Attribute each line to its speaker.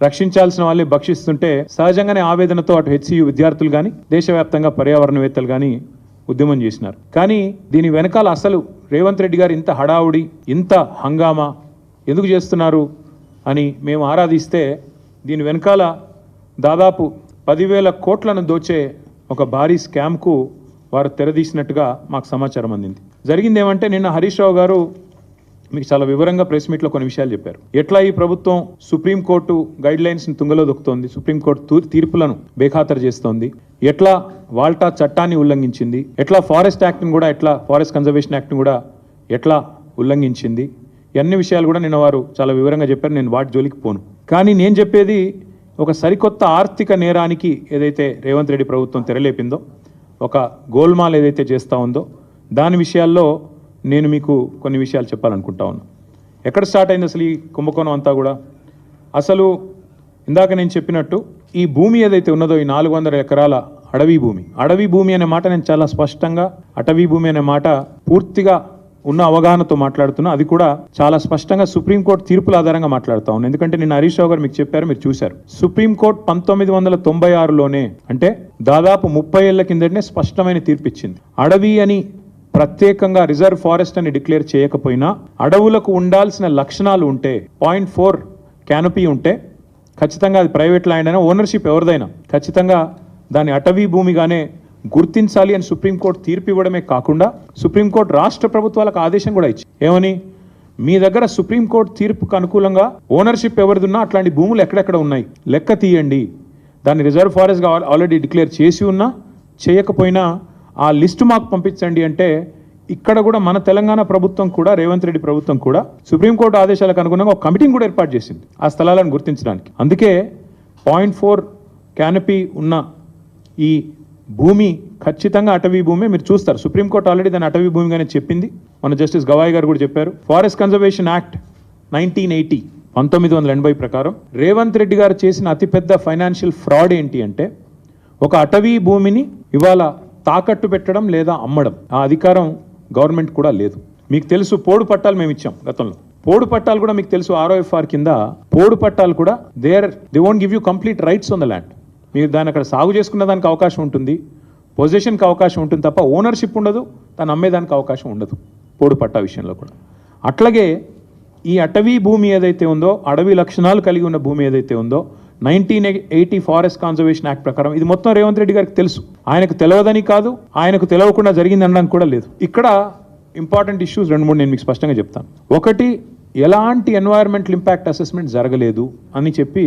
Speaker 1: రక్షించాల్సిన వాళ్ళే భక్షిస్తుంటే సహజంగానే ఆవేదనతో అటు హెచ్సియు విద్యార్థులు కానీ దేశవ్యాప్తంగా పర్యావరణవేత్తలు కానీ ఉద్యమం చేసినారు. కానీ దీని వెనకాల అసలు రేవంత్ రెడ్డి గారు ఇంత హడావుడి, ఇంత హంగామా ఎందుకు చేస్తున్నారు అని మేము ఆరాధిస్తే దీని వెనకాల దాదాపు 10,000 కోట్లను దోచే ఒక భారీ స్కామ్కు వారు తెరదీసినట్టుగా మాకు సమాచారం అందింది. జరిగింది ఏమంటే నిన్న హరీష్ రావు గారు మీకు చాలా వివరంగా ప్రెస్ మీట్లో కొన్ని విషయాలు చెప్పారు. ఎట్లా ఈ ప్రభుత్వం సుప్రీంకోర్టు గైడ్ లైన్స్ని తుంగలో దొక్కుతోంది, సుప్రీంకోర్టు తీర్పులను బేఖాతరు చేస్తోంది, ఎట్లా వాల్టా చట్టాన్ని ఉల్లంఘించింది, ఎట్లా ఫారెస్ట్ యాక్ట్ని కూడా, ఎట్లా ఫారెస్ట్ కన్జర్వేషన్ యాక్ట్ని కూడా ఎట్లా ఉల్లంఘించింది, అన్ని విషయాలు కూడా నిన్న వారు చాలా వివరంగా చెప్పారు. నేను వాటి జోలికి పోను. కానీ నేను చెప్పేది ఒక సరికొత్త ఆర్థిక నేరానికి ఏదైతే రేవంత్ రెడ్డి ప్రభుత్వం తెరలేపిందో, ఒక గోల్మాల్ ఏదైతే చేస్తూ ఉందో దాని విషయాల్లో నేను మీకు కొన్ని విషయాలు చెప్పాలనుకుంటా ఉన్నాను. ఎక్కడ స్టార్ట్ అయింది అసలు ఈ కుంభకోణం అంతా కూడా? అసలు ఇందాక నేను చెప్పినట్టు ఈ భూమి ఏదైతే ఉన్నదో, ఈ 400 ఎకరాల అడవి భూమి అనే మాట నేను చాలా స్పష్టంగా, అటవీ భూమి అనే మాట పూర్తిగా ఉన్న అవగాహనతో మాట్లాడుతున్నా. అది కూడా చాలా స్పష్టంగా సుప్రీంకోర్టు తీర్పుల ఆధారంగా మాట్లాడుతా ఉన్నాను. ఎందుకంటే నిన్న హరీష్ రావు గారు మీకు చెప్పారు, మీరు చూశారు. సుప్రీంకోర్టు 1996లోనే, అంటే దాదాపు 30 ఏళ్ల కిందటనే స్పష్టమైన తీర్పు ఇచ్చింది. అడవి అని ప్రత్యేకంగా రిజర్వ్ ఫారెస్ట్ అని డిక్లేర్ చేయకపోయినా అడవులకు ఉండాల్సిన లక్షణాలు ఉంటే, 0.4 క్యానపీ ఉంటే ఖచ్చితంగా అది ప్రైవేట్ ల్యాండ్ అయినా, ఓనర్షిప్ ఎవరిదైనా ఖచ్చితంగా దాన్ని అటవీ భూమిగానే గుర్తించాలి అని సుప్రీంకోర్టు తీర్పు ఇవ్వడమే కాకుండా సుప్రీంకోర్టు రాష్ట్ర ప్రభుత్వాలకు ఆదేశం కూడా ఇచ్చింది. ఏమని? మీ దగ్గర సుప్రీంకోర్టు తీర్పుకు అనుకూలంగా ఓనర్షిప్ ఎవరిదున్నా అట్లాంటి భూములు ఎక్కడెక్కడ ఉన్నాయి లెక్క తీయండి, దాన్ని రిజర్వ్ ఫారెస్ట్గా ఆల్రెడీ డిక్లేర్ చేసి ఉన్నా చేయకపోయినా ఆ లిస్టు మాకు పంపించండి అంటే, ఇక్కడ కూడా మన తెలంగాణ ప్రభుత్వం కూడా, రేవంత్ రెడ్డి ప్రభుత్వం కూడా సుప్రీంకోర్టు ఆదేశాలకు అనుగుణంగా ఒక కమిటీని కూడా ఏర్పాటు చేసింది ఆ స్థలాలను గుర్తించడానికి. అందుకే 0.4 క్యానపీ ఉన్న ఈ భూమి ఖచ్చితంగా అటవీ భూమి. మీరు చూస్తారు, సుప్రీంకోర్టు ఆల్రెడీ దాన్ని అటవీ భూమిగానే చెప్పింది. మన జస్టిస్ గవాయ్ గారు కూడా చెప్పారు. ఫారెస్ట్ కన్జర్వేషన్ యాక్ట్ 1980 ప్రకారం రేవంత్ రెడ్డి గారు చేసిన అతిపెద్ద ఫైనాన్షియల్ ఫ్రాడ్ ఏంటి అంటే, ఒక అటవీ భూమిని ఇవాళ తాకట్టు పెట్టడం లేదా అమ్మడం, ఆ అధికారం గవర్నమెంట్ కూడా లేదు. మీకు తెలుసు, పోడు పట్టాలు మేము ఇచ్చాం గతంలో. పోడు పట్టాలు కూడా మీకు తెలుసు, ROFR కింద పోడు పట్టాలు కూడా they won't give you complete rights on the land. మీరు దాన్ని అక్కడ సాగు చేసుకున్న దానికి అవకాశం ఉంటుంది, పొజిషన్కి అవకాశం ఉంటుంది తప్ప ఓనర్షిప్ ఉండదు, దాన్ని అమ్మేదానికి అవకాశం ఉండదు పోడు పట్టా విషయంలో కూడా. అట్లాగే ఈ అటవీ భూమి ఏదైతే ఉందో, అడవి లక్షణాలు కలిగి ఉన్న భూమి ఏదైతే ఉందో, 1980 ఫారెస్ట్ కన్జర్వేషన్ యాక్ట్ ప్రకారం ఇది మొత్తం రేవంత్ రెడ్డి గారికి తెలుసు. ఆయనకు తెలియదని కాదు, ఆయనకు తెలియకుండా జరిగింది అనడానికి కూడా లేదు. ఇక్కడ ఇంపార్టెంట్ ఇష్యూస్ 2-3 నేను మీకు స్పష్టంగా చెప్తాను. ఒకటి, ఎలాంటి ఎన్వైరన్మెంటల్ ఇంపాక్ట్ అసెస్మెంట్ జరగలేదు అని చెప్పి